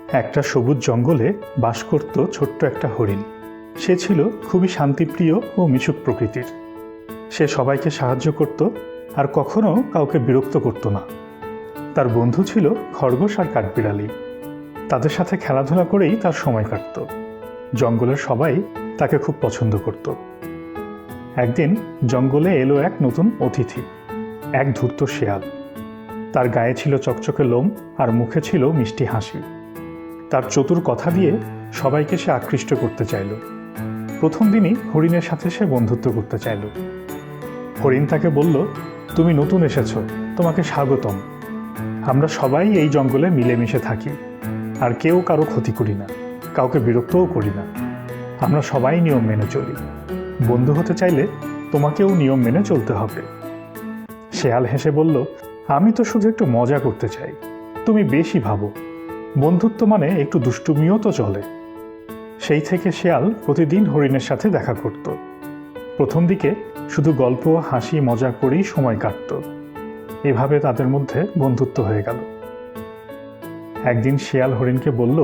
একটা সবুজ জঙ্গলে বাস করত ছোট্ট একটা হরিণ। সে ছিল খুবই শান্তিপ্রিয় ও মিশুক প্রকৃতির। সে সবাইকে সাহায্য করত আর কখনো কাউকে বিরক্ত করত না। তার বন্ধু ছিল খরগোশ আর কাঠবিড়ালি। তাদের সাথে খেলাধুলা করেই তার সময় কাটত। জঙ্গলের সবাই তাকে খুব পছন্দ করত। একদিন জঙ্গলে এলো এক নতুন অতিথি, এক ধূর্ত শেয়াল। তার গায়ে ছিল চকচকে লোম আর মুখে ছিল মিষ্টি হাসি। তার চতুর কথা দিয়ে সবাইকে সে আকৃষ্ট করতে চাইল। প্রথম দিনই হরিণের সাথে সে বন্ধুত্ব করতে চাইল। হরিণ তাকে বলল, তুমি নতুন এসেছো, তোমাকে স্বাগতম। আমরা সবাই এই জঙ্গলে মিলেমিশে থাকি আর কেউ কারো ক্ষতি করি না, কাউকে বিরক্তও করি না। আমরা সবাই নিয়ম মেনে চলি। বন্ধু হতে চাইলে তোমাকেও নিয়ম মেনে চলতে হবে। শেয়াল হেসে বলল, আমি তো শুধু একটু মজা করতে চাই, তুমি বেশি ভাবো। বন্ধুত্ব মানে একটু দুষ্টুমিও তো চলে। সেই থেকে শেয়াল প্রতিদিন হরিণের সাথে দেখা করত। প্রথম দিকে শুধু গল্প হাসি মজা করেই সময় কাটত। এভাবে তাদের মধ্যে বন্ধুত্ব হয়ে গেল। একদিন শেয়াল হরিণকে বলল,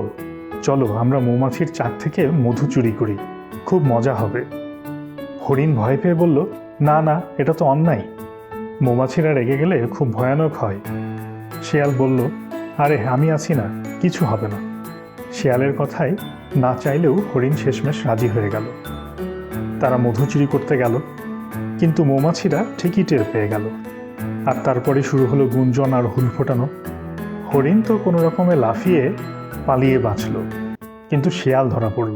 চলো আমরা মৌমাছির চাক থেকে মধু চুরি করি, খুব মজা হবে। হরিণ ভয় পেয়ে বলল, না না, এটা তো অন্যায়, মৌমাছিরা রেগে গেলে খুব ভয়ানক হয়। শেয়াল বলল, আরে আমি আছি না, কিছু হবে না। শেয়ালের কথায় না চাইলেও হরিণ শেষমেশ রাজি হয়ে গেল। তারা মধু চুরি করতে গেল, কিন্তু মৌমাছিরা ঠিকই টের পেয়ে গেল। আর তারপরে শুরু হলো গুঞ্জন আর হুল ফোটানো। হরিণ তো কোনো রকমে লাফিয়ে পালিয়ে বাঁচল, কিন্তু শেয়াল ধরা পড়ল।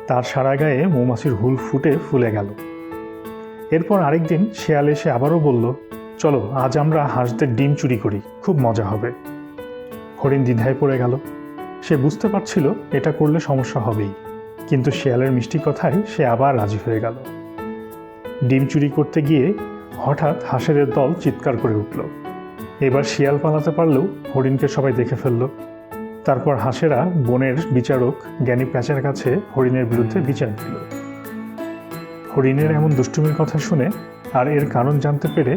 তার সারা গায়ে মৌমাছির হুল ফুটে ফুলে গেল। এরপর আরেকদিন শেয়াল এসে আবারও বলল, চলো আজ আমরা হাঁসদের ডিম চুরি করি, খুব মজা হবে। হরিণ দ্বিধায় পড়ে গেল। সে বুঝতে পারছিল এটা করলে সমস্যা হবেই, কিন্তু শেয়ালের মিষ্টি কথায় সে আবার রাজি হয়ে গেল। ডিম চুরি করতে গিয়ে হঠাৎ হাঁসেদের দল চিৎকার করে উঠল। এবার শিয়াল পালাতে পারলেও হরিণকে সবাই দেখে ফেলল। তারপর হাঁসেরা বনের বিচারক জ্ঞানী প্যাঁচার কাছে হরিণের বিরুদ্ধে বিচার দিল। হরিণের এমন দুষ্টুমির কথা শুনে আর এর কারণ জানতে পেরে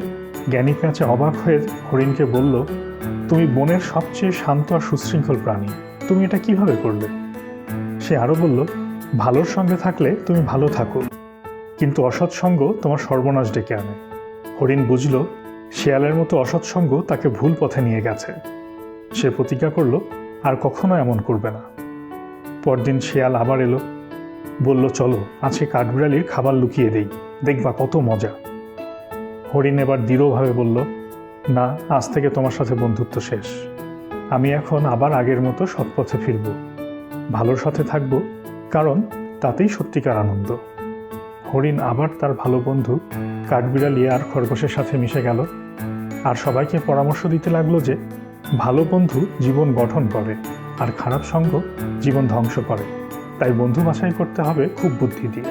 জ্ঞানী প্যাঁচা অবাক হয়ে হরিণকে বলল, তুমি বনের সবচেয়ে শান্ত আর সুশৃঙ্খল প্রাণী, তুমি এটা কিভাবে করলে? সে আরও বলল, ভালোর সঙ্গে থাকলে তুমি ভালো থাকো, কিন্তু অসৎসঙ্গ তোমার সর্বনাশ ডেকে আনে। হরিণ বুঝল শেয়ালের মতো অসৎসঙ্গ তাকে ভুল পথে নিয়ে গেছে। সে প্রতিজ্ঞা করল আর কখনো এমন করবে না। পরদিন শেয়াল আবার এলো, বলল, চলো আজকে কাঠবিড়ালির খাবার লুকিয়ে দেই, দেখবা কত মজা। হরিণ এবার দৃঢ়ভাবে বলল, না, আজ থেকে তোমার সাথে বন্ধুত্ব শেষ। আমি এখন আবার আগের মতো সৎপথে ফিরব, ভালোর সাথে থাকব, কারণ তাতেই সত্যিকার আনন্দ। হরিণ আবার তার ভালো বন্ধু কাঠবিড়ালি আর খরগোশের সাথে মিশে গেল আর সবাইকে পরামর্শ দিতে লাগলো যে ভালো বন্ধু জীবন গঠন করে আর খারাপ সঙ্গ জীবন ধ্বংস করে, তাই বন্ধু বাছাই করতে হবে খুব বুদ্ধি দিয়ে।